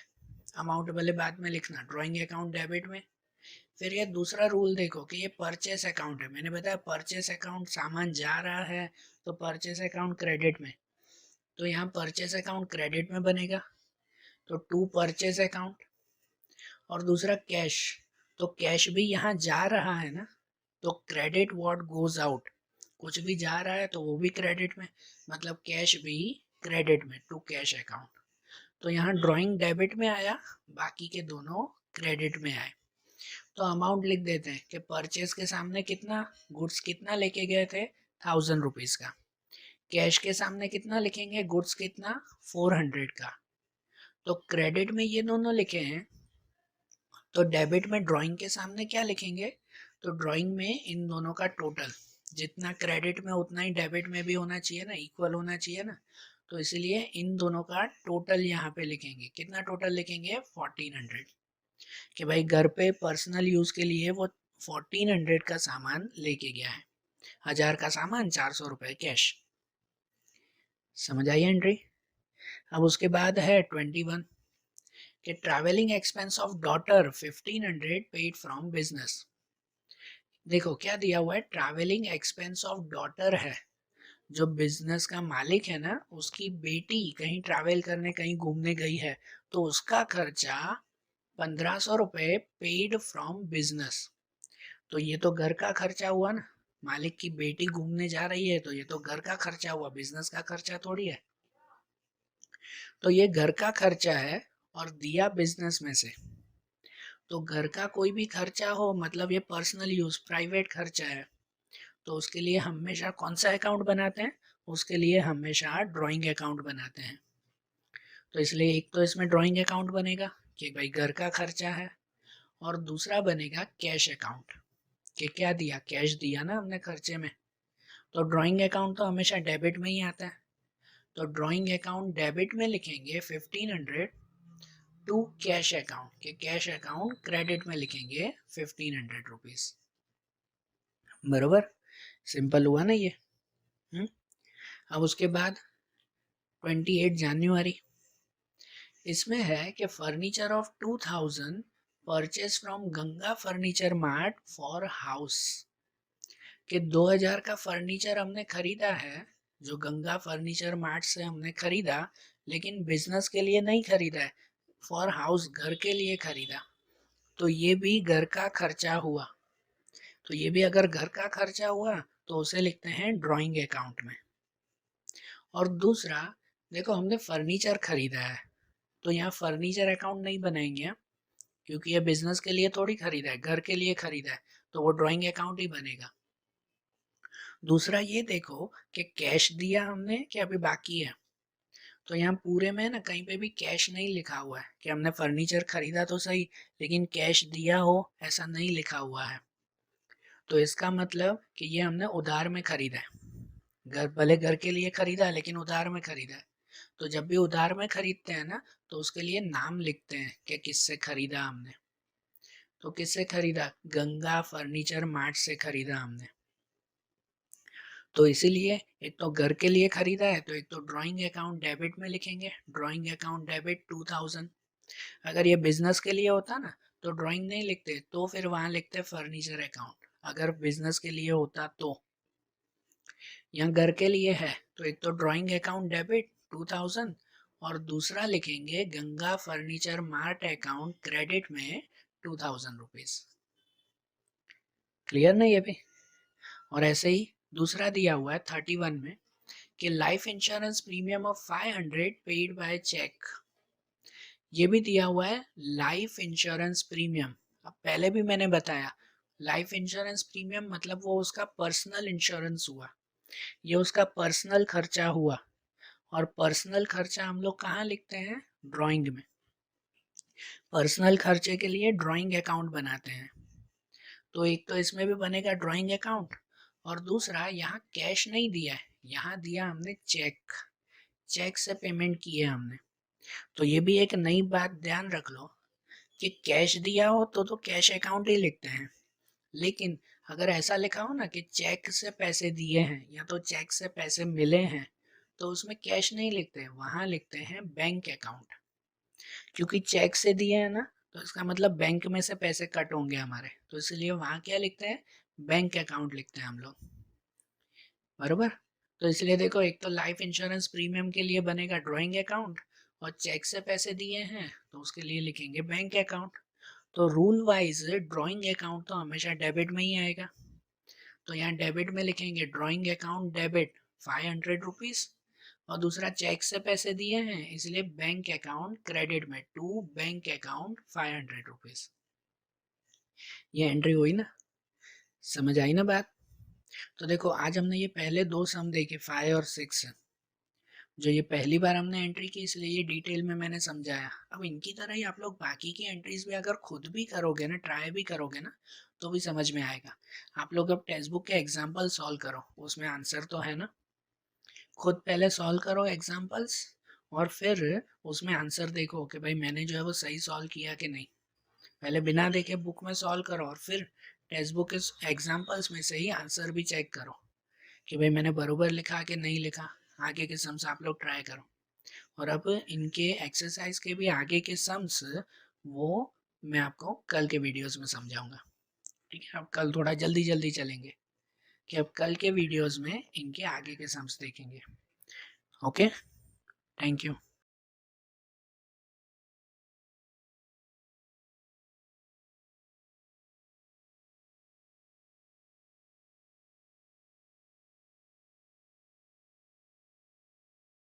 अमाउंट वाले बाद में लिखना, ड्राइंग अकाउंट डेबिट में। फिर ये दूसरा रूल देखो कि ये परचेस अकाउंट है, मैंने बताया परचेस अकाउंट सामान जा रहा है, तो परचेस अकाउंट क्रेडिट में, तो यहाँ परचेस अकाउंट क्रेडिट में बनेगा, तो टू परचेस अकाउंट। और दूसरा कैश, तो कैश भी यहाँ जा रहा है ना, तो क्रेडिट व्हाट गोज आउट, कुछ भी जा रहा है तो वो भी क्रेडिट में, मतलब कैश भी क्रेडिट में, टू कैश अकाउंट। तो यहाँ ड्राइंग डेबिट में आया, बाकी के दोनों क्रेडिट में आए। तो अमाउंट लिख देते हैं कि परचेज के सामने कितना, गुड्स कितना लेके गए थे, 1000 रुपीज का, कैश के सामने कितना लिखेंगे, गुड्स कितना, 400 का। तो क्रेडिट में ये दोनों लिखे हैं, तो डेबिट में ड्राइंग के सामने क्या लिखेंगे, तो ड्राइंग में इन दोनों का टोटल, जितना क्रेडिट में उतना ही डेबिट में भी होना चाहिए ना, इक्वल होना चाहिए ना, तो इसलिए इन दोनों का टोटल यहाँ पे लिखेंगे, कितना टोटल लिखेंगे, 1400, कि भाई घर पे पर्सनल यूज के लिए वो 1400 का सामान लेके गया है, 1000 का सामान, 400 रुपए कैश। समझ आई एंट्री। अब उसके बाद है 21, कि travelling expense of daughter 1500 paid from business. देखो क्या दिया हुआ है, ट्रैवलिंग एक्सपेंस ऑफ डॉटर है, जो बिजनेस का मालिक है ना, उसकी बेटी कहीं ट्रैवल करने, कहीं घूमने गई है, तो उसका खर्चा 1500 रुपए पेड फ्रॉम बिजनेस। तो ये तो घर का खर्चा हुआ ना, मालिक की बेटी घूमने जा रही है, तो ये तो घर का खर्चा हुआ, बिजनेस का खर्चा थोड़ी है। तो ये घर का खर्चा है, और दिया बिजनेस में से, तो घर का कोई भी खर्चा हो, मतलब ये पर्सनल यूज, प्राइवेट खर्चा है, तो उसके लिए हमेशा कौन सा अकाउंट बनाते हैं, उसके लिए हमेशा ड्राइंग अकाउंट बनाते हैं। तो इसलिए एक तो इसमें ड्राइंग अकाउंट बनेगा कि भाई घर का खर्चा है, और दूसरा बनेगा कैश अकाउंट, कि क्या दिया, कैश दिया ना हमने खर्चे में, तो ड्राइंग अकाउंट तो हमेशा डेबिट में ही आता है, तो ड्राइंग अकाउंट डेबिट में लिखेंगे 1500 टू कैश अकाउंट, के कैश अकाउंट क्रेडिट में लिखेंगे 1500 रुपीज। बरोबर, सिंपल हुआ ना ये। अब उसके बाद 28 जनवरी, इसमें है कि furniture of 2000 purchase from Ganga furniture mart for house, कि 2000 का फर्नीचर हमने खरीदा है जो गंगा फर्नीचर मार्ट से हमने खरीदा, लेकिन बिजनेस के लिए नहीं खरीदा है, फॉर हाउस घर के लिए खरीदा। तो ये भी घर का खर्चा हुआ, तो ये भी अगर घर का खर्चा हुआ तो उसे लिखते हैं ड्राइंग अकाउंट में। और दूसरा देखो, हमने फर्नीचर खरीदा है तो यहाँ फर्नीचर अकाउंट नहीं बनाएंगे, क्योंकि ये बिजनेस के लिए थोड़ी खरीदा है, घर के लिए खरीदा है, तो वो ड्राइंग अकाउंट ही बनेगा। दूसरा ये देखो कि कैश दिया हमने कि अभी बाकी है, तो यहाँ पूरे में ना कहीं पे भी कैश नहीं लिखा हुआ है कि हमने फर्नीचर खरीदा तो सही, लेकिन कैश दिया हो ऐसा नहीं लिखा हुआ है। तो इसका मतलब कि ये हमने उधार में खरीदा है, घर भले घर के लिए खरीदा है लेकिन उधार में खरीदा है। तो जब भी उधार में खरीदते हैं ना तो उसके लिए नाम लिखते हैं कि किससे खरीदा हमने। तो किससे खरीदा, गंगा फर्नीचर मार्ट से खरीदा हमने। तो इसीलिए एक तो घर के लिए खरीदा है तो एक तो ड्राइंग अकाउंट डेबिट में लिखेंगे, ड्राइंग अकाउंट डेबिट 2000। अगर ये बिजनेस के लिए होता ना तो ड्राइंग नहीं लिखते, तो फिर वहां लिखते फर्नीचर अकाउंट, अगर बिजनेस के लिए होता तो। यहाँ घर के लिए है तो एक तो ड्राइंग अकाउंट डेबिट 2000 और दूसरा लिखेंगे Ganga furniture mart account credit में 2000 रुपीज। क्लियर ना ये भी। और ऐसे ही दूसरा दिया हुआ है 31 में कि life insurance premium of 500 paid by cheque. ये भी दिया हुआ है लाइफ इंश्योरेंस प्रीमियम। अब पहले भी मैंने बताया लाइफ इंश्योरेंस प्रीमियम मतलब वो उसका पर्सनल इंश्योरेंस हुआ, ये उसका पर्सनल खर्चा हुआ। और पर्सनल खर्चा हम लोग कहाँ लिखते हैं, ड्राइंग में। पर्सनल खर्चे के लिए ड्राइंग अकाउंट बनाते हैं, तो एक तो इसमें भी बनेगा ड्राइंग अकाउंट, और दूसरा यहाँ कैश नहीं दिया है, यहाँ दिया हमने चेक, चेक से पेमेंट की है हमने। तो ये भी एक नई बात ध्यान रख लो कि कैश दिया हो तो कैश अकाउंट ही लिखते हैं, लेकिन अगर ऐसा लिखा हो ना कि चेक से पैसे दिए हैं या तो चेक से पैसे मिले हैं तो उसमें कैश नहीं लिखते, वहां लिखते हैं बैंक अकाउंट। क्योंकि चेक से दिए हैं ना तो इसका मतलब बैंक में से पैसे कट होंगे हमारे, तो इसलिए वहां क्या लिखते हैं, बैंक अकाउंट लिखते हैं हम लोग। बरोबर। तो इसलिए देखो एक तो लाइफ इंश्योरेंस प्रीमियम के लिए बनेगा ड्राइंग अकाउंट, और चेक से पैसे दिए हैं तो उसके लिए लिखेंगे बैंक अकाउंट। तो रूल वाइज ड्राइंग अकाउंट तो हमेशा डेबिट में ही आएगा, तो यहाँ डेबिट में लिखेंगे ड्राइंग अकाउंट डेबिट 500 रुपीज, और दूसरा चेक से पैसे दिए हैं इसलिए बैंक अकाउंट क्रेडिट में टू बैंक अकाउंट 500 रुपीज। ये एंट्री हुई ना, समझ आई ना बात। तो देखो आज हमने ये पहले दो सम देखे 5 और 6, जो ये पहली बार हमने एंट्री की इसलिए ये डिटेल में मैंने समझाया। अब इनकी तरह ही आप लोग बाकी की एंट्रीज भी अगर खुद भी करोगे ना, ट्राई भी करोगे ना, तो भी समझ में आएगा। आप लोग अब टेक्स्ट बुक के एग्जाम्पल सॉल्व करो, उसमें आंसर तो है ना, खुद पहले सॉल्व करो एग्जाम्पल्स और फिर उसमें आंसर देखो कि भाई मैंने जो है वो सही सॉल्व किया कि नहीं। पहले बिना देखे बुक में सॉल्व करो और फिर टेक्स्ट बुक के एग्जाम्पल्स में से ही आंसर भी चेक करो कि भाई मैंने बरोबर लिखा कि नहीं लिखा। आगे के सम्स आप लोग ट्राई करो, और अब इनके एक्सरसाइज के भी आगे के सम्स वो मैं आपको कल के वीडियोस में समझाऊंगा। ठीक है, अब कल थोड़ा जल्दी जल्दी चलेंगे कि अब कल के वीडियोस में इनके आगे के सम्स देखेंगे। Okay, thank you.